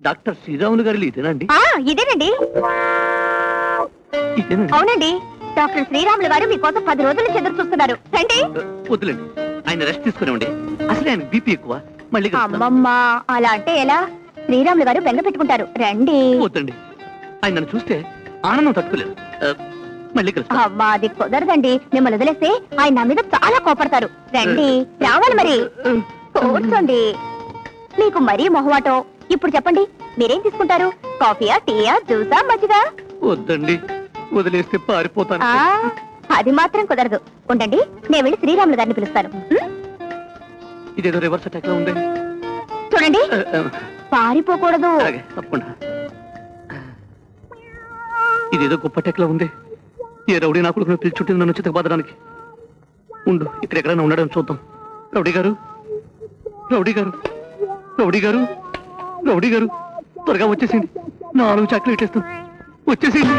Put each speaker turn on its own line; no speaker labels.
Doctor Sriramulu గారు ఇదేనండి?
ఇదేనండి. అవునండి, డాక్టర్ శ్రీరాములు గారు మీకోసం 10 రోజుల నుంచి ఎదురు చూస్తున్నారు. రండి.
వద్దులేండి, ఆయన రెస్ట్ తీసుకునేవ్వండి. అసలే ఆయన బీపీ ఎక్కువ. మళ్ళీ
అమ్మమ్మ, అలా అంటే ఎలా? శ్రీరాములు గారు బెంగ పెట్టుకుంటారు. రండి.
వద్దండి, ఆయన నన్ను చూస్తే ఆనందం తట్టుకోలేదు. మళ్ళీ కలుస్తాను.
అమ్మా, అది కుదరదండి. మిమ్మల్ని వదిలేస్తే ఆయన నా మీద చాలా కోపడతారు. రండి. రావాలి మరి. కూర్చోండి. మీకు మరీ మొహమాటం. ఇప్పుడు చెప్పండి, మీరేం తీసుకుంటారు? కాఫీయా, టీయా, జ్యూసా, మజ్జిగా?
వద్దండి, వదిలేస్తే పారిపోతాను.
అది మాత్రం కుదరదు. ఉండండి, నేను వెళ్ళి శ్రీరాములు గారిని పిలుస్తాను.
ఇదేదో రివర్స్ అటాక్ లో ఉంది.
చూడండి, పారిపోకూడదు.
తప్పకుండా. ఇదేదో గొప్ప అటాక్ లో ఉంది. ఏ రౌడీ నా కొడుకును పిలిచుంటుంది నన్ను చితకబాదడానికి. ఉండు, ఇక్కడెక్కడైనా ఉండడం చూద్దాం. రౌడీ గారు, రౌడీ గారు, రౌడీ గారు, రౌడీ గారు, త్వరగా వచ్చేసింది. 4 చాక్లెట్ ఇస్తాం. వచ్చేసింది.